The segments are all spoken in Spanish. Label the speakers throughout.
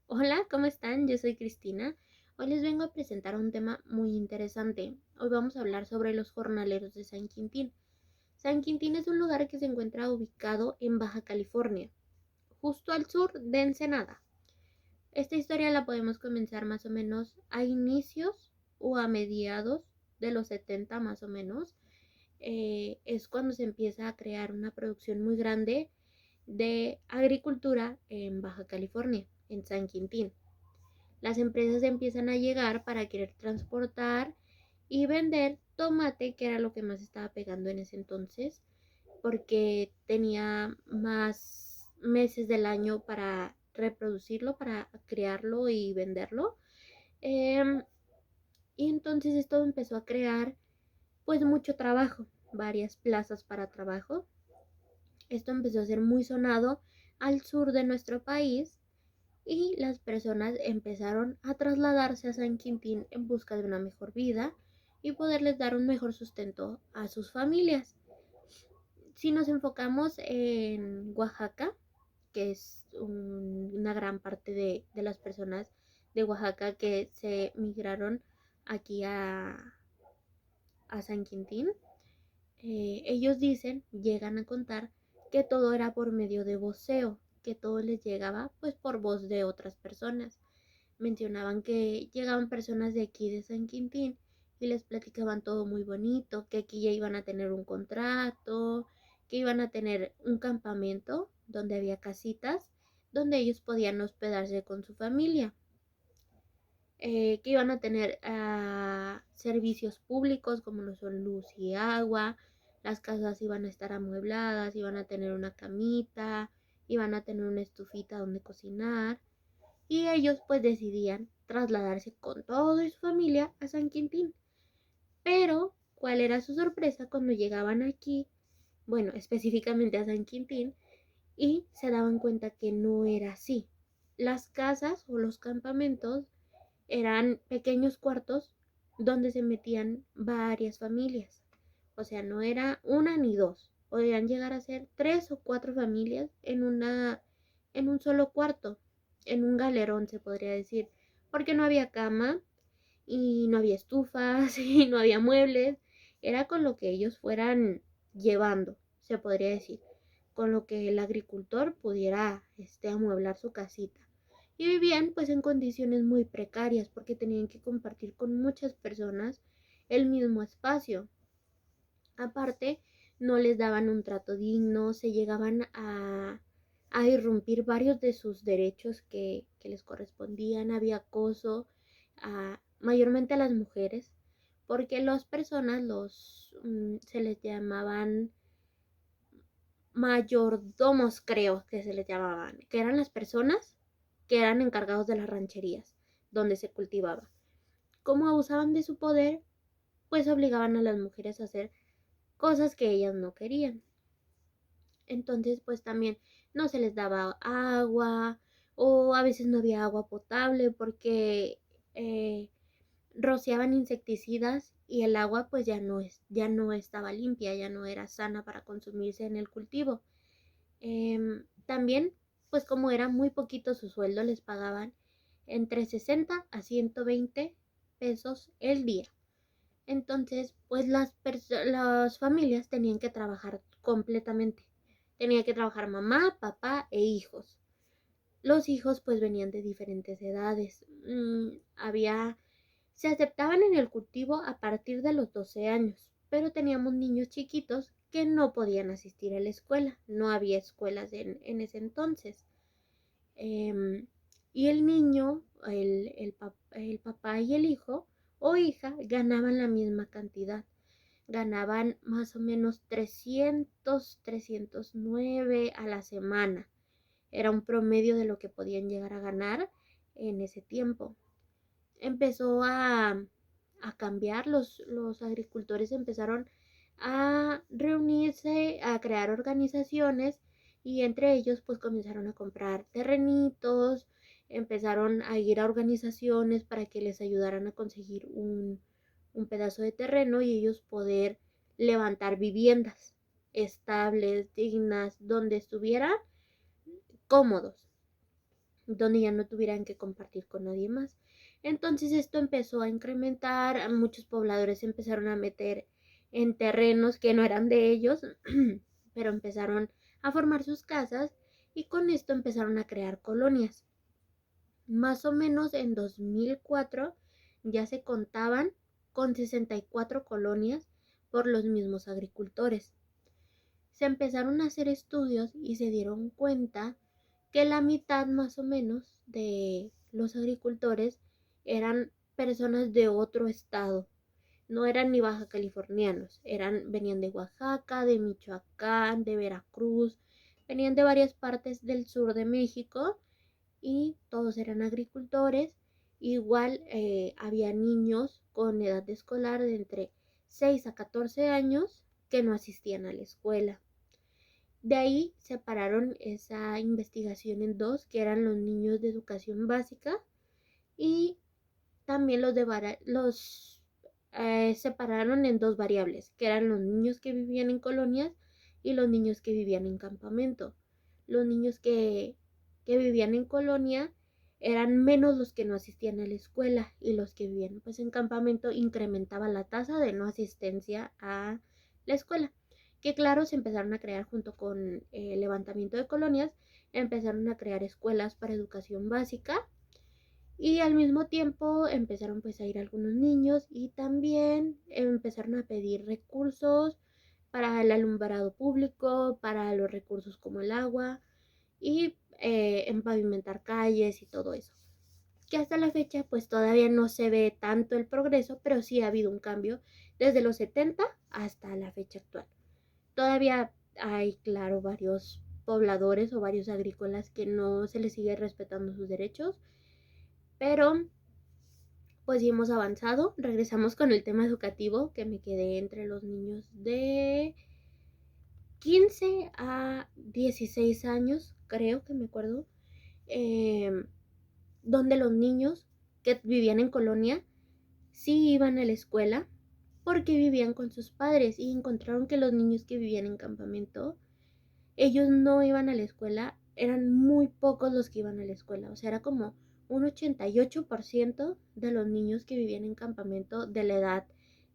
Speaker 1: Hola, ¿cómo están? Yo soy Cristina. Hoy les vengo a presentar un tema muy interesante. Hoy vamos a hablar sobre los jornaleros de San Quintín. San Quintín es un lugar que se encuentra ubicado en Baja California, justo al sur de Ensenada. Esta historia la podemos comenzar más o menos a inicios o a mediados de los 70 más o menos. Es cuando se empieza a crear una producción muy grande de agricultura en Baja California, en San Quintín. Las empresas empiezan a llegar para querer transportar y vender tomate, que era lo que más estaba pegando en ese entonces, porque tenía más meses del año para reproducirlo, para criarlo y venderlo. Em, y entonces esto empezó a crear pues mucho trabajo, varias plazas para trabajo. Esto empezó a ser muy sonado al sur de nuestro país y las personas empezaron a trasladarse a San Quintín en busca de una mejor vida y poderles dar un mejor sustento a sus familias. Si nos enfocamos en Oaxaca, que es una gran parte de las personas de Oaxaca que se migraron aquí a San Quintín, ellos dicen, llegan a contar que todo era por medio de voceo, que todo les llegaba pues por voz de otras personas. Mencionaban que llegaban personas de aquí de San Quintín y les platicaban todo muy bonito, que aquí ya iban a tener un contrato, que iban a tener un campamento donde había casitas donde ellos podían hospedarse con su familia, que iban a tener servicios públicos como lo son luz y agua, las casas iban a estar amuebladas, iban a tener una camita, iban a tener una estufita donde cocinar y ellos pues decidían trasladarse con toda su familia a San Quintín. Pero, ¿cuál era su sorpresa cuando llegaban aquí? Bueno, específicamente a San Quintín y se daban cuenta que no era así. Las casas o los campamentos eran pequeños cuartos donde se metían varias familias. O sea, no era una ni dos. Podían llegar a ser tres o cuatro familias en un solo cuarto, en un galerón se podría decir, porque no había cama y no había estufas y no había muebles. Era con lo que ellos fueran llevando, se podría decir, con lo que el agricultor pudiera amueblar su casita. Y vivían pues en condiciones muy precarias porque tenían que compartir con muchas personas el mismo espacio. Aparte, no les daban un trato digno, se llegaban a irrumpir varios de sus derechos que les correspondían, había acoso, mayormente a las mujeres, porque las personas se les llamaban mayordomos, creo que se les llamaban, que eran las personas que eran encargados de las rancherías donde se cultivaba. Como abusaban de su poder, pues obligaban a las mujeres a hacer cosas que ellas no querían. Entonces, pues también no se les daba agua o a veces no había agua potable porque eh, rociaban insecticidas y el agua pues ya no estaba limpia, ya no era sana para consumirse en el cultivo. También, pues como era muy poquito su sueldo, les pagaban entre 60 a 120 pesos el día. Entonces, pues las familias tenían que trabajar completamente. Tenía que trabajar mamá, papá e hijos. Los hijos pues venían de diferentes edades. Se aceptaban en el cultivo a partir de los 12 años, pero teníamos niños chiquitos que no podían asistir a la escuela. No había escuelas en ese entonces. Em, y el niño, el papá y el hijo o hija ganaban la misma cantidad. Ganaban más o menos 309 a la semana. Era un promedio de lo que podían llegar a ganar en ese tiempo. Empezó a cambiar, los agricultores empezaron a reunirse, a crear organizaciones y entre ellos pues comenzaron a comprar terrenitos, empezaron a ir a organizaciones para que les ayudaran a conseguir un pedazo de terreno y ellos poder levantar viviendas estables, dignas, donde estuvieran cómodos. donde ya no tuvieran que compartir con nadie más. Entonces esto empezó a incrementar, muchos pobladores se empezaron a meter en terrenos que no eran de ellos, pero empezaron a formar sus casas y con esto empezaron a crear colonias. Más o menos en 2004 ya se contaban con 64 colonias por los mismos agricultores. Se empezaron a hacer estudios y se dieron cuenta que la mitad más o menos de los agricultores eran personas de otro estado. No eran ni baja californianos, venían de Oaxaca, de Michoacán, de Veracruz, venían de varias partes del sur de México y todos eran agricultores. Igual había niños con edad escolar de entre 6 a 14 años que no asistían a la escuela. De ahí separaron esa investigación en dos, que eran los niños de educación básica y también los separaron en dos variables, que eran los niños que vivían en colonias y los niños que vivían en campamento. Los niños que vivían en colonia eran menos los que no asistían a la escuela y los que vivían pues en campamento incrementaba la tasa de no asistencia a la escuela. Que claro, se empezaron a crear junto con el levantamiento de colonias, empezaron a crear escuelas para educación básica y al mismo tiempo empezaron pues a ir algunos niños y también empezaron a pedir recursos para el alumbrado público, para los recursos como el agua y en pavimentar calles y todo eso. Que hasta la fecha pues todavía no se ve tanto el progreso, pero sí ha habido un cambio desde los 70 hasta la fecha actual. Todavía hay, claro, varios pobladores o varios agrícolas que no se les sigue respetando sus derechos, pero pues sí hemos avanzado. Regresamos con el tema educativo, que me quedé entre los niños de 15 a 16 años, creo que me acuerdo, eh, donde los niños que vivían en colonia sí iban a la escuela porque vivían con sus padres y encontraron que los niños que vivían en campamento, ellos no iban a la escuela, eran muy pocos los que iban a la escuela, o sea, era como un 88% de los niños que vivían en campamento de la edad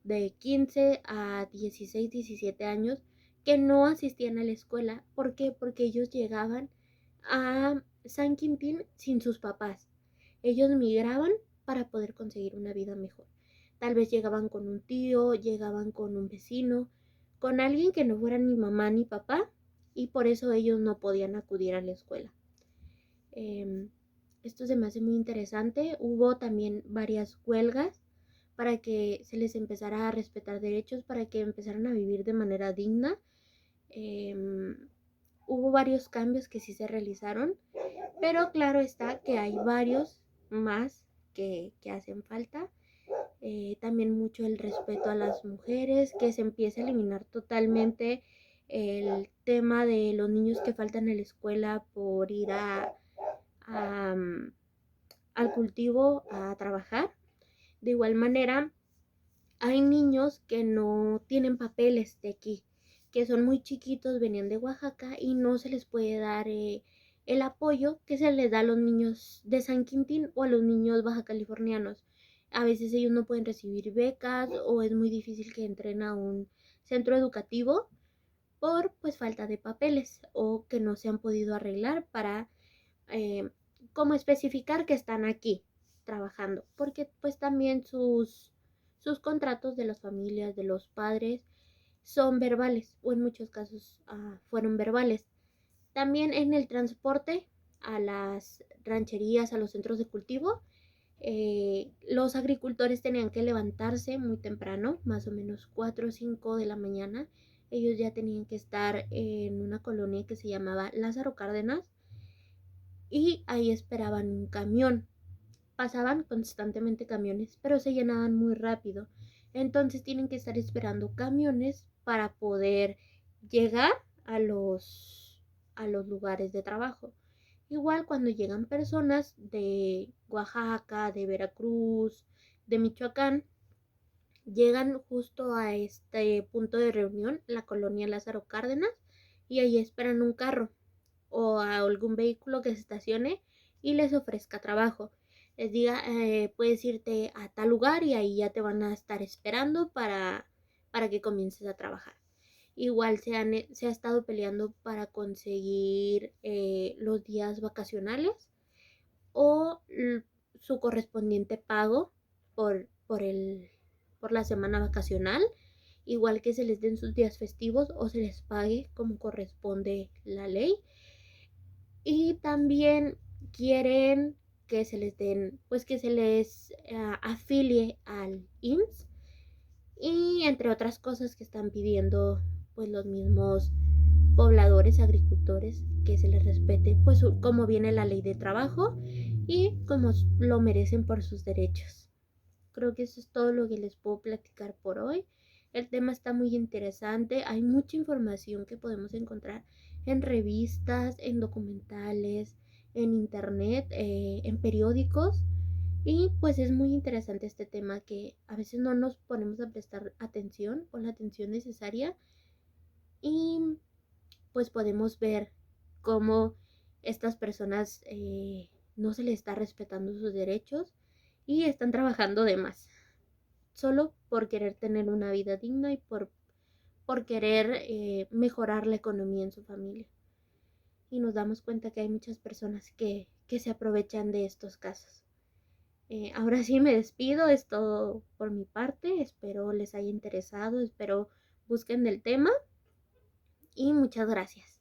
Speaker 1: de 15 a 16, 17 años que no asistían a la escuela. ¿Por qué? Porque ellos llegaban a San Quintín sin sus papás. Ellos migraban para poder conseguir una vida mejor. Tal vez llegaban con un tío, llegaban con un vecino, con alguien que no fuera ni mamá ni papá, y por eso ellos no podían acudir a la escuela. Esto se me hace muy interesante. Hubo también varias huelgas para que se les empezara a respetar derechos, para que empezaran a vivir de manera digna. Hubo varios cambios que sí se realizaron, pero claro está que hay varios más que hacen falta. También mucho el respeto a las mujeres, que se empiece a eliminar totalmente el tema de los niños que faltan a la escuela por ir a, al cultivo a trabajar. De igual manera, hay niños que no tienen papeles de aquí, que son muy chiquitos, venían de Oaxaca y no se les puede dar el apoyo que se les da a los niños de San Quintín o a los niños baja californianos. A veces ellos no pueden recibir becas o es muy difícil que entren a un centro educativo por pues falta de papeles o que no se han podido arreglar para eh, como especificar que están aquí trabajando, porque pues también sus contratos de las familias, de los padres, son verbales o en muchos casos fueron verbales. También en el transporte a las rancherías, a los centros de cultivo, los agricultores tenían que levantarse muy temprano, más o menos 4 o 5 de la mañana. Ellos ya tenían que estar en una colonia que se llamaba Lázaro Cárdenas y ahí esperaban un camión. Pasaban constantemente camiones, pero se llenaban muy rápido. Entonces tienen que estar esperando camiones para poder llegar a los lugares de trabajo. Igual cuando llegan personas de Oaxaca, de Veracruz, de Michoacán, llegan justo a este punto de reunión, la colonia Lázaro Cárdenas, y ahí esperan un carro o a algún vehículo que se estacione y les ofrezca trabajo. Les diga, puedes irte a tal lugar y ahí ya te van a estar esperando para que comiences a trabajar. Igual se ha estado peleando para conseguir los días vacacionales o su correspondiente pago por la semana vacacional, igual que se les den sus días festivos o se les pague como corresponde la ley. Y también quieren que se les den, pues que se les afilie al IMSS y entre otras cosas que están pidiendo pues los mismos pobladores, agricultores, que se les respete pues como viene la ley de trabajo y como lo merecen por sus derechos. Creo que eso es todo lo que les puedo platicar por hoy. El tema está muy interesante, hay mucha información que podemos encontrar en revistas, en documentales, en internet, en periódicos. Y pues es muy interesante este tema que a veces no nos ponemos a prestar atención o la atención necesaria y pues podemos ver cómo estas personas no se les está respetando sus derechos y están trabajando de más, solo por querer tener una vida digna y por querer mejorar la economía en su familia. Y nos damos cuenta que hay muchas personas que se aprovechan de estos casos. Ahora sí me despido, es todo por mi parte, espero les haya interesado, espero busquen el tema y muchas gracias.